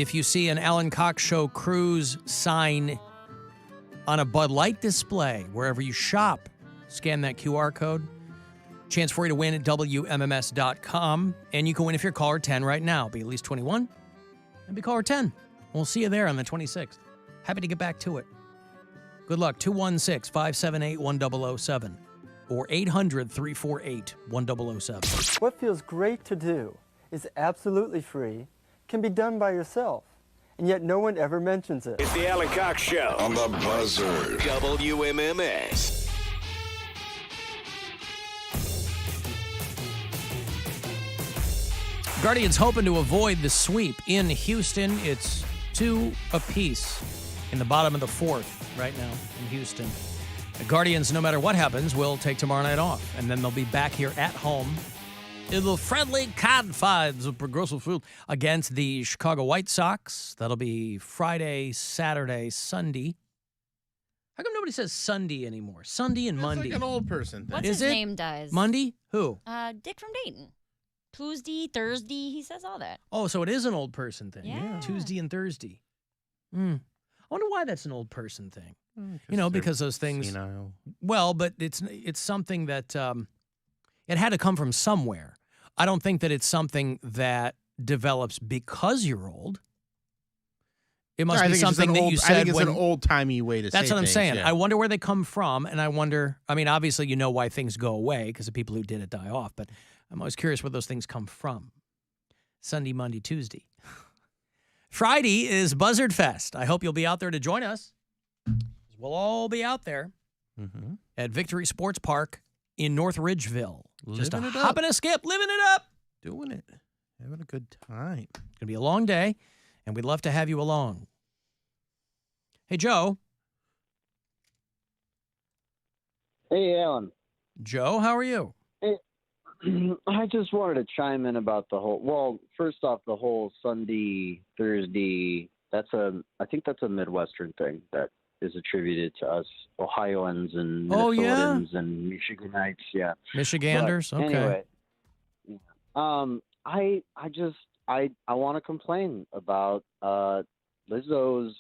If you see an Alan Cox Show cruise sign on a Bud Light display, wherever you shop, scan that QR code. Chance for you to win at WMMS.com. And you can win if you're caller 10 right now. Be at least 21 and be caller 10. We'll see you there on the 26th. Happy to get back to it. Good luck. 216-578-1007 or 800-348-1007. What feels great to do is absolutely free, can be done by yourself, and yet no one ever mentions it. It's the Alan Cox Show on the Buzzard. WMMS. Guardians hoping to avoid the sweep in Houston. It's 2 apiece in the bottom of the 4th right now in Houston. The Guardians, no matter what happens, will take tomorrow night off, and then they'll be back here at home in the friendly confines of Progressive Field against the Chicago White Sox. That'll be Friday, Saturday, Sunday. How come nobody says Sunday anymore? Sunday and Monday. That's like an old person thing. What's Is his it? name does? Monday? Who? Dick from Dayton. Tuesday, Thursday, he says all that. Oh, so it is an old person thing. Yeah. Tuesday and Thursday. I wonder why that's an old person thing. Because Because those things. senile. Well, but it's something that it had to come from somewhere. I don't think that it's something that develops because you're old. It must be something that you said I think it's when an old-timey way to say that's what I'm things, saying. yeah. I wonder where they come from, and I wonder. I mean, obviously, you know why things go away because the people who did it die off. But I'm always curious where those things come from. Sunday, Monday, Tuesday. Friday is Buzzard Fest. I hope you'll be out there to join us. We'll all be out there at Victory Sports Park in North Ridgeville. Just a Living it hop up. and a skip, living it up. Doing it. Having a good time. It's going to be a long day, and we'd love to have you along. Hey, Joe. Hey, Alan. Joe, how are you? I just wanted to chime in about the whole. Well, first off, the whole Sunday, Thursday. I think that's a Midwestern thing that is attributed to us Ohioans and Oh, yeah? Minnesotans and Michiganites. Yeah, Michiganders? But Okay. Anyway, I want to complain about Lizzo's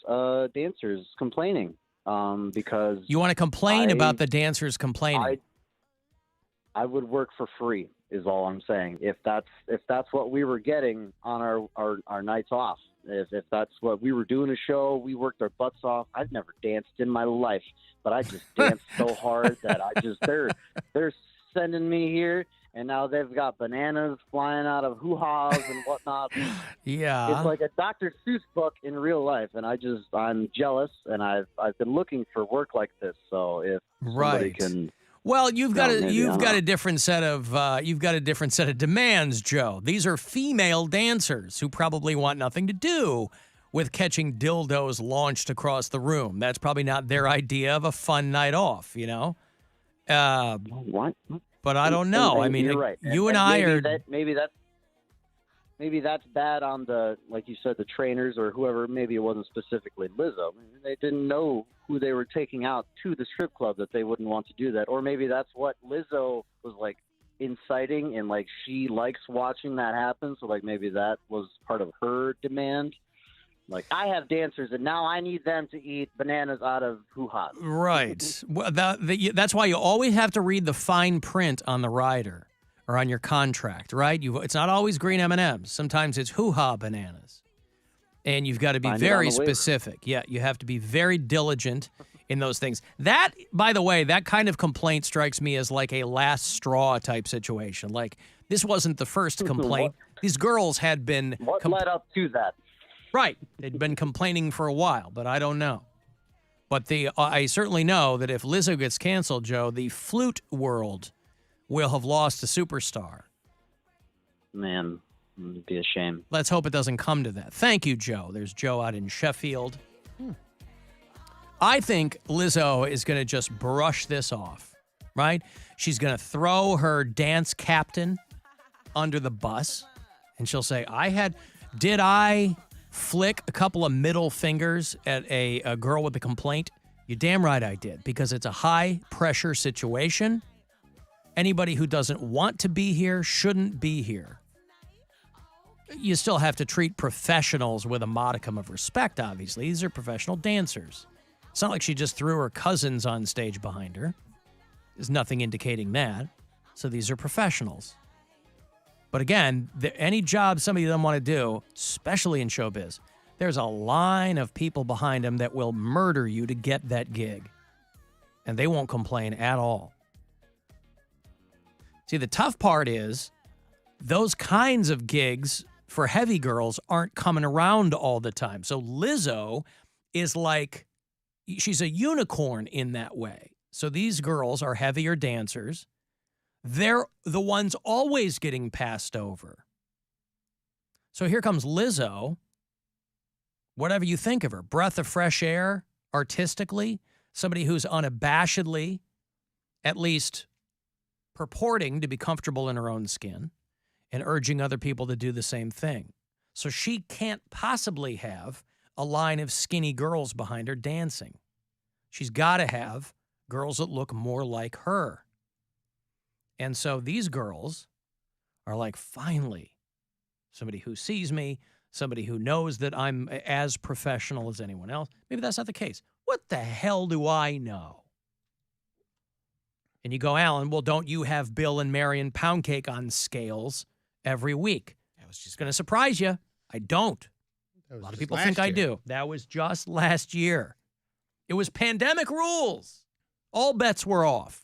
dancers complaining because You want to complain about the dancers complaining? I would work for free is all I'm saying. If that's what we were getting on our nights off, if that's what we were doing a show, we worked our butts off. I've never danced in my life, but I just danced so hard that they're sending me here, and now they've got bananas flying out of hoo-haws and whatnot. Yeah. It's like a Dr. Seuss book in real life, and I'm jealous, and I've been looking for work like this. So if somebody can. Well, you've got maybe, a different set of demands, Joe. These are female dancers who probably want nothing to do with catching dildos launched across the room. That's probably not their idea of a fun night off, you know. What? But I don't know. I mean, you're right. you and I are. Maybe that's bad on the, like you said, the trainers or whoever. Maybe it wasn't specifically Lizzo. Maybe they didn't know who they were taking out to the strip club that they wouldn't want to do that. Or maybe that's what Lizzo was like inciting, and like she likes watching that happen. So like maybe that was part of her demand. Like, I have dancers, and now I need them to eat bananas out of hoo-ha's. Right. Well, that's why you always have to read the fine print on the rider or on your contract, right? It's not always green M&Ms. Sometimes it's hoo-ha bananas. And you've got to be very specific. Yeah, you have to be very diligent in those things. That, by the way, that kind of complaint strikes me as like a last straw type situation. Like, this wasn't the first complaint. These girls had been... What led up to that? Right. They'd been complaining for a while, but I don't know. But I certainly know that if Lizzo gets canceled, Joe, the flute world will have lost a superstar. Man, it'd be a shame. Let's hope it doesn't come to that. Thank you, Joe. There's Joe out in Sheffield. I think Lizzo is going to just brush this off, right? She's going to throw her dance captain under the bus, and she'll say, did I flick a couple of middle fingers at a girl with a complaint? You're damn right I did, because it's a high-pressure situation. Anybody who doesn't want to be here shouldn't be here. you still have to treat professionals with a modicum of respect, obviously. These are professional dancers. It's not like she just threw her cousins on stage behind her. There's nothing indicating that. So these are professionals. But again, any job somebody doesn't want to do, especially in showbiz, there's a line of people behind them that will murder you to get that gig. And they won't complain at all. See, the tough part is those kinds of gigs for heavy girls aren't coming around all the time. So Lizzo is like, she's a unicorn in that way. So these girls are heavier dancers. They're the ones always getting passed over. So here comes Lizzo. Whatever you think of her, breath of fresh air, artistically, somebody who's unabashedly, at least purporting to be comfortable in her own skin and urging other people to do the same thing. So she can't possibly have a line of skinny girls behind her dancing. She's got to have girls that look more like her. And so these girls are like, finally, somebody who sees me, somebody who knows that I'm as professional as anyone else. Maybe that's not the case. What the hell do I know? And you go, Alan, well, don't you have Bill and Marion Poundcake on scales every week? That was just going to surprise you. I don't. A lot of people think I do. That was just last year. It was pandemic rules. All bets were off.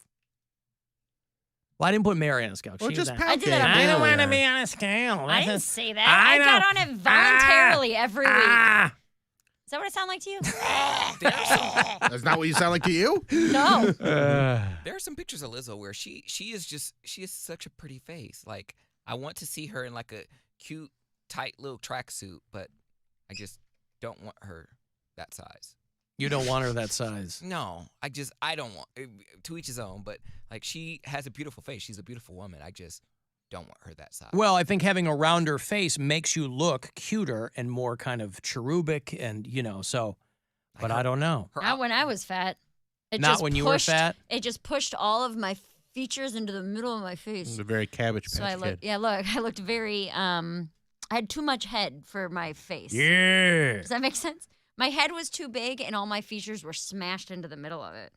Well, I didn't put Mary on a scale. Well, just I did Poundcake. that. I don't want to be on a scale. I didn't say that. I got on it voluntarily every week. Is that what it sound like to you? That's not what you sound like to you? No. There are some pictures of Lizzo where she is such a pretty face. Like, I want to see her in like a cute, tight little tracksuit, but I just don't want her that size. You don't want her that size. No, I don't want, to each his own, but like, she has a beautiful face. She's a beautiful woman. I just don't want her that size. Well, I think having a rounder face makes you look cuter and more kind of cherubic and, so, but I don't know. Not when I was fat. Not when you were fat? It just pushed all of my features into the middle of my face. It was a very Cabbage Patch Kid. I looked very, I had too much head for my face. Yeah. Does that make sense? My head was too big and all my features were smashed into the middle of it.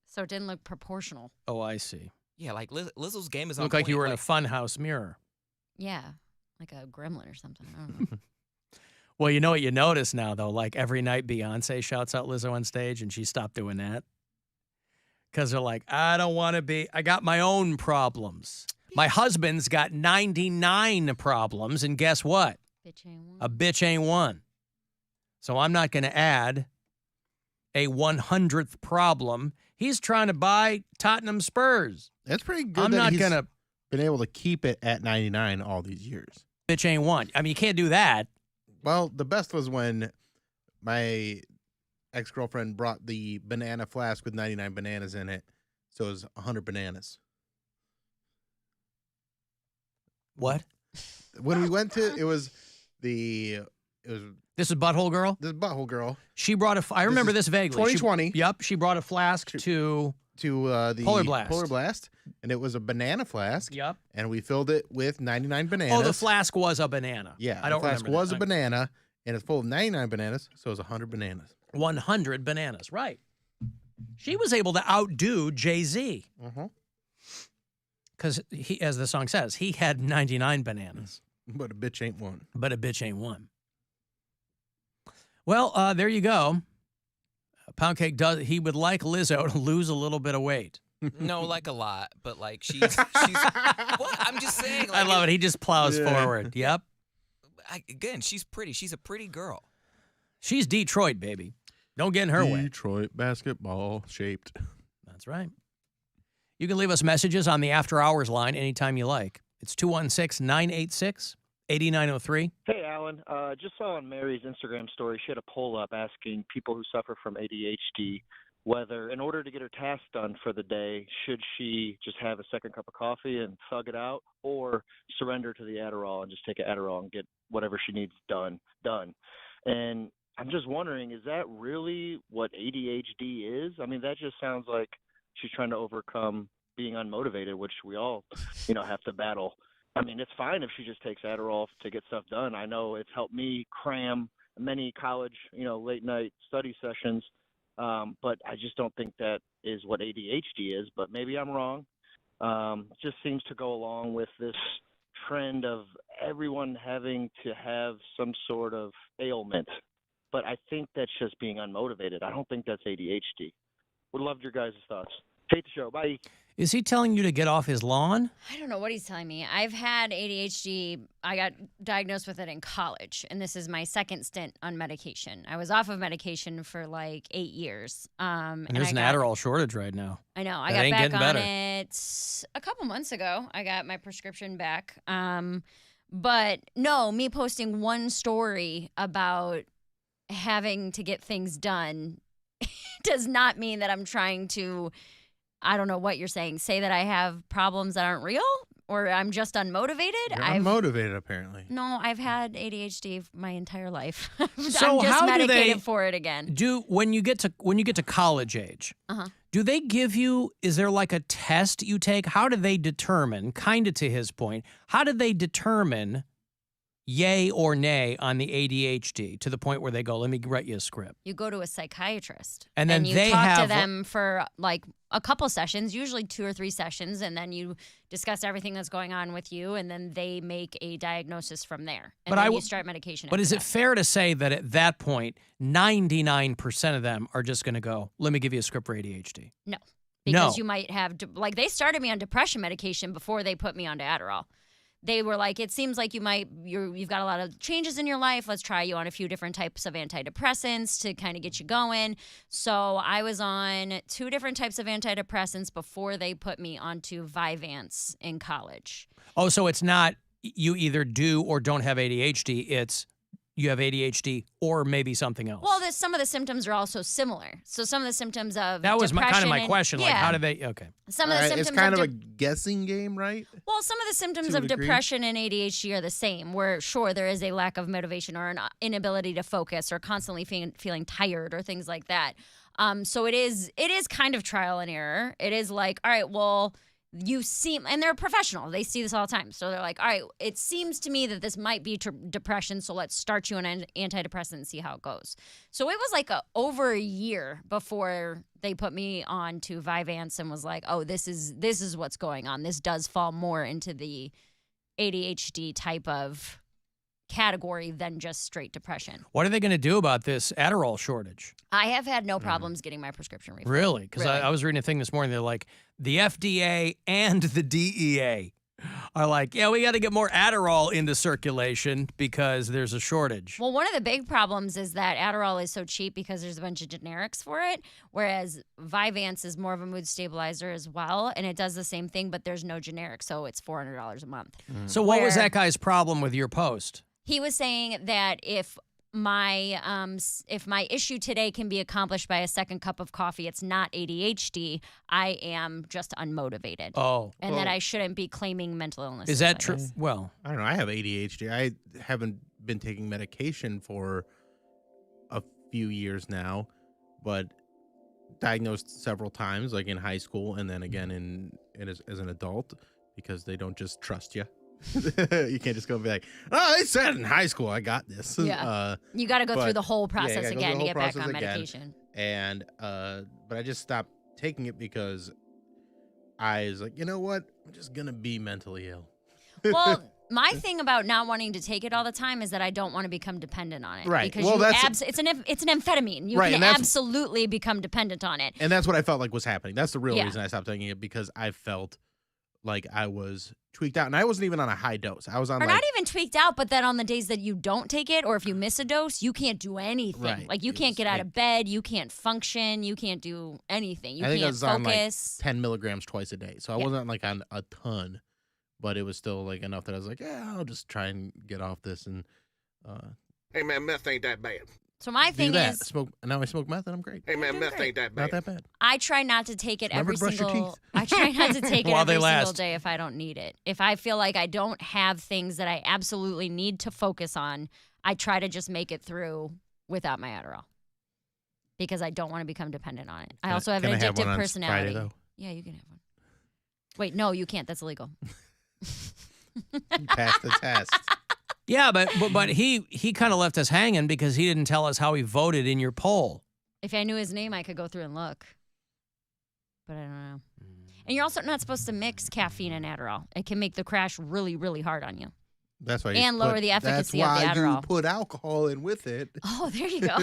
So it didn't look proportional. Oh, I see. Yeah, like Lizzo's game is on Looked like point. you were in a funhouse mirror. Yeah, like a gremlin or something. I don't know. Well, you know what you notice now, though? Like every night Beyonce shouts out Lizzo on stage and she stopped doing that. Because they're like, I got my own problems. My husband's got 99 problems, and guess what? Bitch ain't one. A bitch ain't one. So I'm not going to add a 100th problem. He's trying to buy Tottenham Spurs. That's pretty good. I'm not going to. Been able to keep it at 99 all these years. Bitch ain't one. I mean, you can't do that. Well, the best was when my ex-girlfriend brought the banana flask with 99 bananas in it. So it was 100 bananas. What? When we went to, it was This is Butthole Girl? this Butthole Girl She brought I remember this vaguely. 2020. She brought a flask to the Polar Blast. Polar Blast, and it was a banana flask. Yep. And we filled it with 99 bananas. Oh, the flask was a banana. Yeah, I don't the flask remember was that. a banana, and it's full of 99 bananas, so it was 100 bananas. 100 bananas, right. She was able to outdo Jay-Z. Because, as the song says, he had 99 bananas. But a bitch ain't one. But a bitch ain't one. Well, there you go. Poundcake he would like Lizzo to lose a little bit of weight. No, like a lot, but like she's what? I'm just saying. Like, I love it. He just plows forward. Yep. Again, she's pretty. She's a pretty girl. She's Detroit, baby. Don't get in her way. Detroit basketball shaped. That's right. You can leave us messages on the After Hours line anytime you like. It's 216-986-8903. Hey, Alan. Just saw on Mary's Instagram story, she had a poll up asking people who suffer from ADHD whether, in order to get her task done for the day, should she just have a second cup of coffee and thug it out, or surrender to the Adderall and just take an Adderall and get whatever she needs done. And I'm just wondering, is that really what ADHD is? I mean, that just sounds like she's trying to overcome being unmotivated, which we all, have to battle I mean, it's fine if she just takes Adderall to get stuff done. I know it's helped me cram many college, late night study sessions. But I just don't think that is what ADHD is. But maybe I'm wrong. It just seems to go along with this trend of everyone having to have some sort of ailment. But I think that's just being unmotivated. I don't think that's ADHD. Would love your guys' thoughts. Hate the show. Bye. Is he telling you to get off his lawn? I don't know what he's telling me. I've had ADHD. I got diagnosed with it in college, and this is my second stint on medication. I was off of medication for like 8 years. And there's an Adderall shortage right now. I know. I That got ain't back getting on better. it a couple months ago. I got my prescription back. But no, me posting one story about having to get things done does not mean that I'm trying to, I don't know what you're saying, say that I have problems that aren't real or I'm just unmotivated. You're unmotivated, apparently. No, I've had ADHD my entire life. So I'm just how do medicated they for it again. when you get to college age? Do they give you, is there like a test you take? How do they determine, kind of to his point, how do they determine yay or nay on the ADHD to the point where they go, let me write you a script? You go to a psychiatrist. And then you they talk have to them for like a couple sessions, usually 2 or 3 sessions, and then you discuss everything that's going on with you, and then they make a diagnosis from there. And then you start medication. But after is it that. fair to say that at that point, 99% of them are just going to go, let me give you a script for ADHD? No. Because No. you might have, like, they started me on depression medication before they put me onto Adderall. They were like, it seems like you've got a lot of changes in your life. Let's try you on a few different types of antidepressants to kind of get you going. So I was on 2 different types of antidepressants before they put me onto Vyvanse in college. Oh, so it's not you either do or don't have ADHD. It's you have ADHD or maybe something else. Well, some of the symptoms are also similar. So some of the symptoms of that was kind of my depression question. and- Like, yeah. how do they? Okay. Some of the symptoms it's kind of of a guessing game, right? Well, some of the symptoms To a of degree. depression and ADHD are the same, where sure, there is a lack of motivation or an inability to focus or constantly feeling tired or things like that. So it is kind of trial and error. It is like, all right, well, you seem, and they're professional. They see this all the time. So they're like, all right, it seems to me that this might be depression. So let's start you on an antidepressant and see how it goes. So it was like over a year before they put me on to Vyvanse and was like, oh, this is what's going on. This does fall more into the ADHD type of category than just straight depression. What are they going to do about this Adderall shortage? I have had no problems getting my prescription refilled. Really? Because Really. I was reading a thing this morning. They're like, the FDA and the DEA are like, yeah, we got to get more Adderall into circulation because there's a shortage. Well, one of the big problems is that Adderall is so cheap because there's a bunch of generics for it, whereas Vyvanse is more of a mood stabilizer as well, and it does the same thing, but there's no generic, so it's $400 a month. So what was Where- that guy's problem with your post? He was saying that if my issue today can be accomplished by a second cup of coffee, it's not ADHD. I am just unmotivated. Oh. And that I shouldn't be claiming mental illness. Is that true? Well, I don't know. I have ADHD. I haven't been taking medication for a few years now, but diagnosed several times, like in high school and then again as an adult, because they don't just trust you. You can't just go and be like, oh, they said in high school I got this. Yeah. You got to go through the whole process gotta go through again the to whole get back process on again. medication. And but I just stopped taking it because I was like, you know what? I'm just gonna be mentally ill. Well, my thing about not wanting to take it all the time is that I don't want to become dependent on it. Right. Because Well, it's an amphetamine. You Right, can and that's- absolutely become dependent on it. And that's what I felt like was happening. That's the real Yeah. reason I stopped taking it, because I felt like I was tweaked out, and I wasn't even on a high dose. I was on Or like not even tweaked out, but then on the days that you don't take it, or if you miss a dose, you can't do anything. Right. Like you can't get out of bed, you can't function, you can't do anything. You I think I can't was on like focus. 10 milligrams twice a day, so I Yeah. wasn't like on a ton, but it was still like enough that I was like, yeah, I'll just try and get off this and Hey, man, meth ain't that bad. So my do thing that. is, Smoke. Now I smoke meth and I'm great. Hey, man, doing meth great. ain't that Not bad. that bad. I try not to take it Remember every to brush your single. teeth. I try not to take it While every they single last. day if I don't need it. If I feel like I don't have things that I absolutely need to focus on, I try to just make it through without my Adderall because I don't want to become dependent on it. I also have Can an I have one addictive on personality. Friday, though? Yeah, you can have one. Wait, no, you can't. That's illegal. You passed the test. Yeah, but he kind of left us hanging because he didn't tell us how he voted in your poll. If I knew his name, I could go through and look. But I don't know. And you're also not supposed to mix caffeine and Adderall. It can make the crash really, really hard on you. That's why. And lower the efficacy of the That's why Adderall. you put alcohol in with it. Oh, there you go.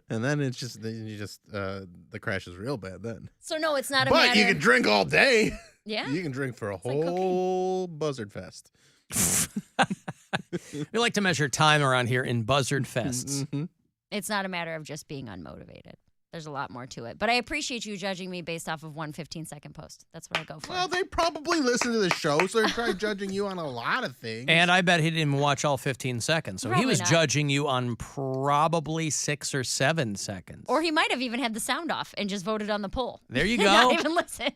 And then it's just the crash is real bad then. So no, it's not a But matter. you can drink all day. Yeah. You can drink for a like cocaine. whole buzzard fest. We like to measure time around here in buzzard fests. Mm-hmm. It's not a matter of just being unmotivated. There's a lot more to it. But I appreciate you judging me based off of one 15-second post. That's what I go for. Well, they probably listen to the show, so they're probably judging you on a lot of things. And I bet he didn't even watch all 15 seconds. So he Probably was not. judging you on probably 6 or 7 seconds. Or he might have even had the sound off and just voted on the poll. There you Not go. even listen.